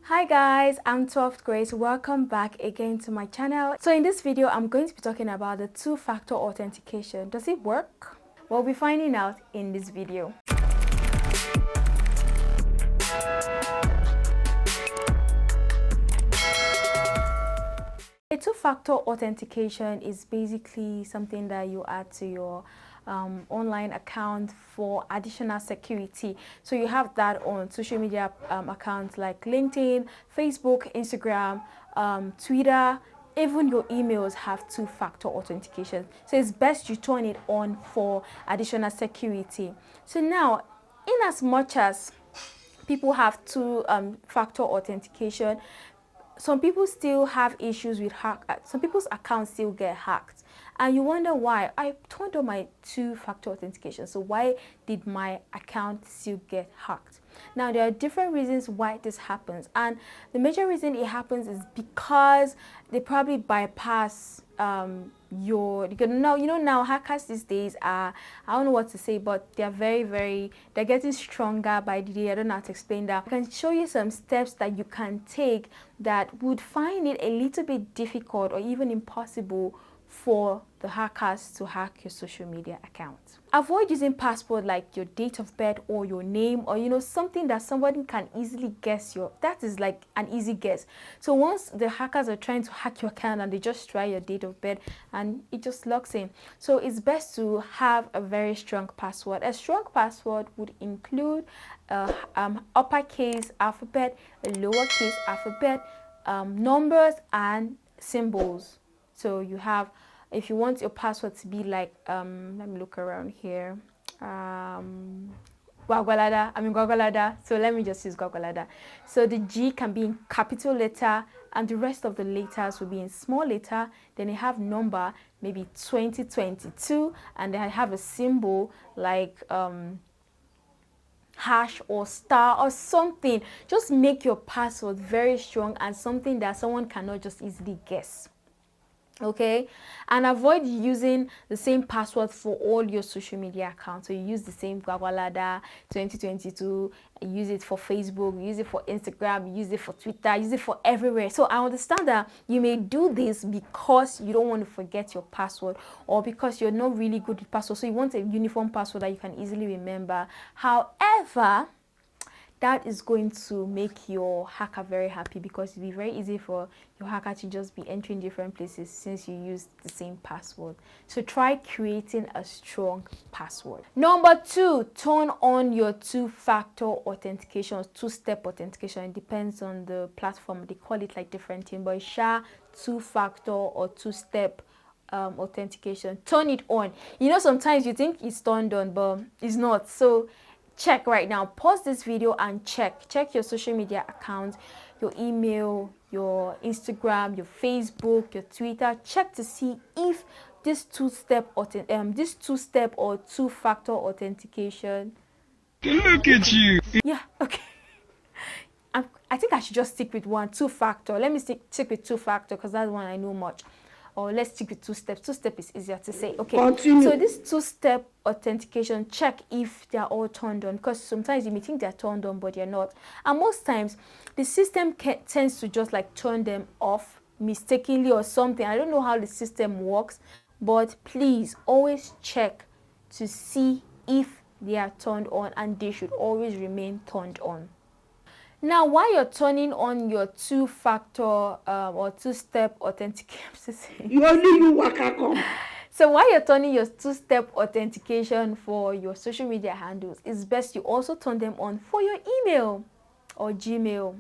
Hi guys, I'm 12th Grace. Welcome back again to my channel. So in this video, I'm going to be talking about the two-factor authentication. Does it work? We'll be finding out in this video. A two-factor authentication is basically something that you add to your online account for additional security. So you have that on social media accounts like LinkedIn, Facebook, Instagram, Twitter. Even your emails have two-factor authentication. So it's best you turn it on for additional security. So now, in as much as people have two-factor authentication, some people still have issues with some people's accounts still get hacked, and you wonder why. I turned on my two-factor authentication, so why did my account still get hacked? Now there are different reasons why this happens, and the major reason it happens is because they probably bypass now hackers these days are, I don't know what to say, but they're they're getting stronger by the day. I don't know how to explain that. I can show you some steps that you can take that would find it a little bit difficult or even impossible for the hackers to hack your social media account. Avoid using password like your date of birth or your name, or something that somebody can easily guess that is like an easy guess. So once the hackers are trying to hack your account and they just try your date of birth and it just logs in. So it's best to have a very strong password. A strong password would include uppercase alphabet, a lowercase alphabet, numbers and symbols. So you have, if you want your password to be like, let me look around here, Gwagwalada. So let me just use Gwagwalada. So the G can be in capital letter and the rest of the letters will be in small letter. Then you have number, maybe 2022, and then I have a symbol like hash or star or something. Just make your password very strong and something that someone cannot just easily guess. Okay, and avoid using the same password for all your social media accounts. So you use the same Gwagwalada 2022, use it for Facebook, use it for Instagram, use it for Twitter, use it for everywhere. So I understand that you may do this because you don't want to forget your password, or because you're not really good with password, so you want a uniform password that you can easily remember. However, that is going to make your hacker very happy, because it'll be very easy for your hacker to just be entering different places since you use the same password. So try creating a strong password. Number 2, turn on your two-factor authentication, two-step authentication. It depends on the platform. They call it like different thing, but two-factor or two-step authentication. Turn it on. Sometimes you think it's turned on, but it's not. So check right now. Pause this video and check your social media accounts, your email, your Instagram, your Facebook, your Twitter. Check to see if this two-step or two-factor authentication. Look at you. Yeah, okay. I think I should just stick with one, two-factor. Let me stick with two-factor because that's one I know much. Or let's stick with two-step. Two-step is easier to say. Okay, continue. So this two-step authentication, check if they're all turned on, because sometimes you may think they're turned on but they're not, and most times the system tends to just like turn them off mistakenly or something. I don't know how the system works, but please always check to see if they are turned on, and they should always remain turned on. Now, while you're turning on your two-factor or two-step authentication, so while you're turning your two-step authentication for your social media handles, it's best you also turn them on for your email or Gmail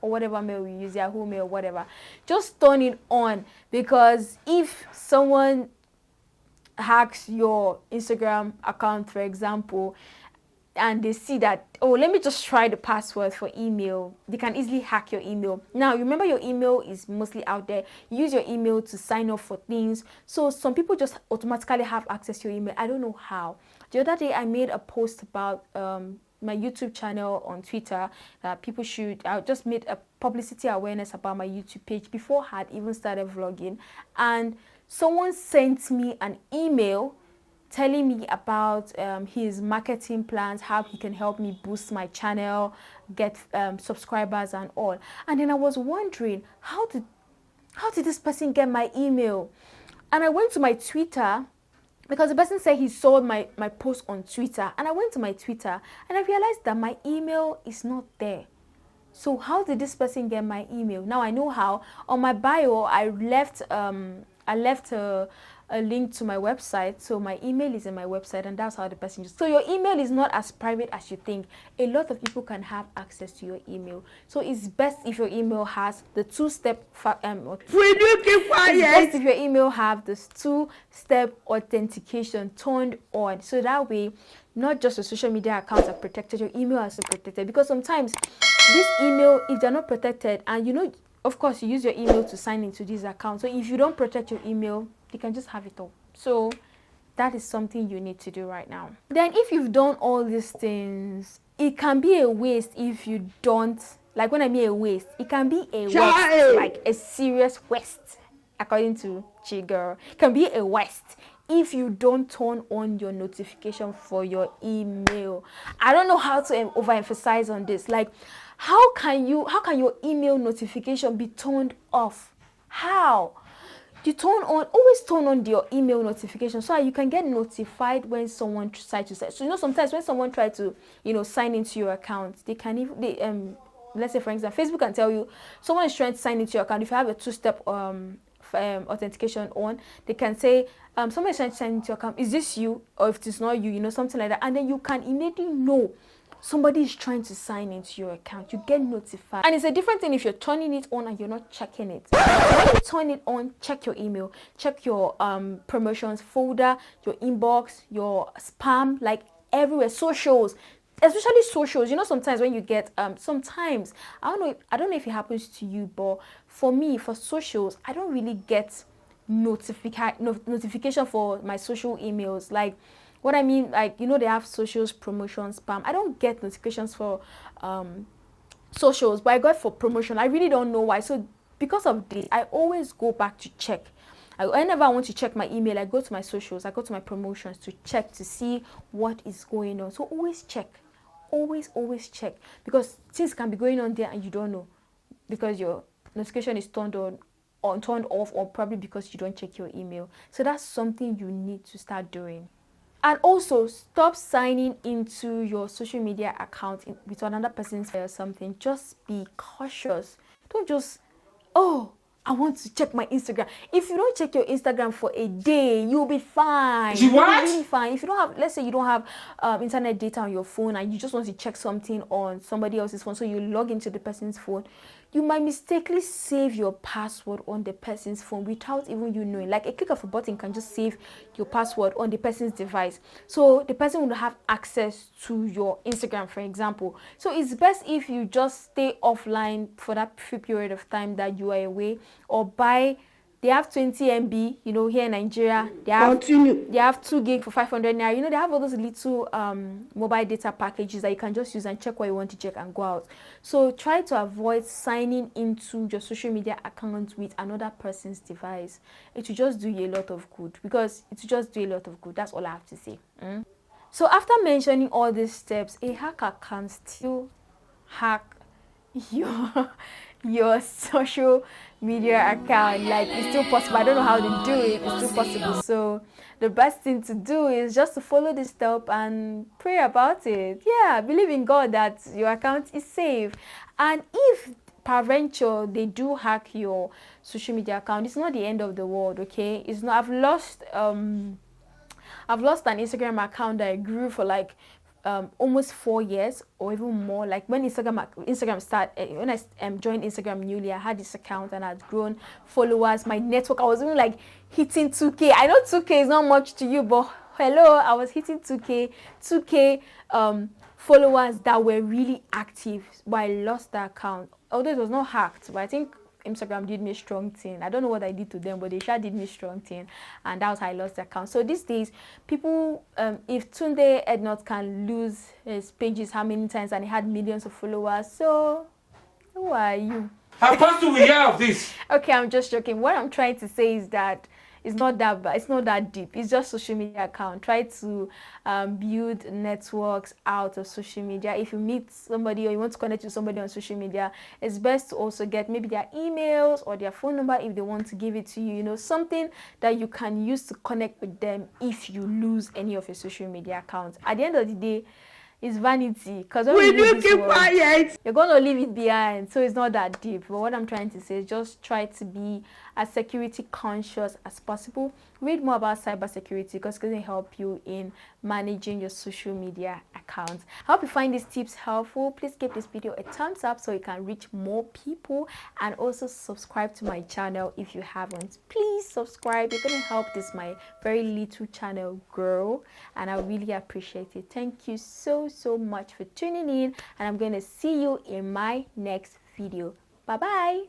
or whatever mail you use, Yahoo Mail, whatever. Just turn it on, because if someone hacks your Instagram account, for example, and they see that, oh, let me just try the password for email, they can easily hack your email. Now, remember, your email is mostly out there. Use your email to sign up for things. So some people just automatically have access to your email. I don't know how. The other day, I made a post about my YouTube channel on Twitter that people should, I just made a publicity awareness about my YouTube page before I had even started vlogging. And someone sent me an email telling me about his marketing plans, how he can help me boost my channel, get subscribers and all. And then I was wondering, how did this person get my email? And I went to my Twitter, because the person said he saw my post on Twitter. And I went to my Twitter and I realized that my email is not there. So how did this person get my email? Now I know how. On my bio, I left a link to my website. So my email is in my website, and that's how the person just. So your email is not as private as you think. A lot of people can have access to your email. So it's best if your email has the two-step Will you keep quiet? it's best if your email have this two-step authentication turned on. So that way, not just your social media accounts are protected, your email is protected. Because sometimes this email, if they're not protected, and you know, of course, you use your email to sign into these accounts. So if you don't protect your email, you can just have it all. So that is something you need to do right now. Then if you've done all these things, it can be a waste if you don't. Like when I mean a waste, it can be a waste, like a serious waste, according to Chigirl. It can be a waste if you don't turn on your notification for your email. I don't know how to overemphasize on this. Like, how can your email notification be turned off? How? You always turn on your email notification so that you can get notified when someone tries to sign. So you know, sometimes when someone tries to, you know, sign into your account, they can even let's say for example, Facebook can tell you someone is trying to sign into your account. If you have a two-step authentication on, they can say someone is trying to sign into your account. Is this you? Or if it's not you, you know, something like that, and then you can immediately know somebody is trying to sign into your account. You get notified. And it's a different thing if you're turning it on and you're not checking it. When you turn it on, check your email, check your promotions folder, your inbox, your spam, like everywhere, socials, especially socials. You know, sometimes when you get sometimes I don't know if it happens to you, but for me, for socials, I don't really get notification for my social emails. Like, what I mean, like, you know, they have socials, promotions, spam. I don't get notifications for socials, but I got for promotion. I really don't know why. So because of this, I always go back to check. Whenever I want to check my email, I go to my socials, I go to my promotions to check to see what is going on. So always check. Always check. Because things can be going on there and you don't know. Because your notification is turned on or turned off, or probably because you don't check your email. So that's something you need to start doing. And also, stop signing into your social media account with another person's or something. Just be cautious. Don't just, oh, I want to check my Instagram. If you don't check your Instagram for a day, you'll be fine. You'll be really fine. If you don't have, let's say you don't have internet data on your phone and you just want to check something on somebody else's phone, so you log into the person's phone, you might mistakenly save your password on the person's phone without even you knowing. Like a click of a button can just save your password on the person's device. So the person will have access to your Instagram, for example. So it's best if you just stay offline for that few period of time that you are away, or buy. They have 20 MB, you know, here in Nigeria. They have 2 gig for 500 naira. You know, they have all those little mobile data packages that you can just use and check what you want to check and go out. So try to avoid signing into your social media account with another person's device. It will just do you a lot of good. That's all I have to say. So after mentioning all these steps, a hacker can still hack your social media account. Like, it's still possible. I don't know how to do it. It's still possible. So the best thing to do is just to follow this step and pray about it. Yeah, believe in God that your account is safe. And if peradventure they do hack your social media account, it's not the end of the world. Okay, it's not. I've lost an Instagram account that I grew for like almost 4 years or even more. Like when Instagram started, when I joined Instagram newly, I had this account and I'd grown followers. My network, I was even like hitting 2K. I know 2K is not much to you, but hello, I was hitting 2K followers that were really active. But I lost the account, although it was not hacked. But I think Instagram did me a strong thing. I don't know what I did to them, but they sure did me a strong thing, and that was how I lost the account. So these days, people, if Tunde Ednot can lose his pages how many times, and he had millions of followers, so who are you? How fast do we hear of this? Okay, I'm just joking. What I'm trying to say is that It's not that bad. It's not that deep. It's just social media account. Try to build networks out of social media. If you meet somebody or you want to connect to somebody on social media, it's best to also get maybe their emails or their phone number if they want to give it to you. You know, something that you can use to connect with them if you lose any of your social media accounts. At the end of the day, it's vanity, because when Will you you leave this keep world, quiet? you're going to leave it behind, so it's not that deep. But what I'm trying to say is just try to be as security conscious as possible. Read more about cybersecurity because it's going to help you in managing your social media accounts. I hope you find these tips helpful. Please give this video a thumbs up so you can reach more people, and also subscribe to my channel if you haven't. Please subscribe. You're going to help this my very little channel grow, and I really appreciate it. Thank you so much for tuning in, and I'm going to see you in my next video. Bye bye.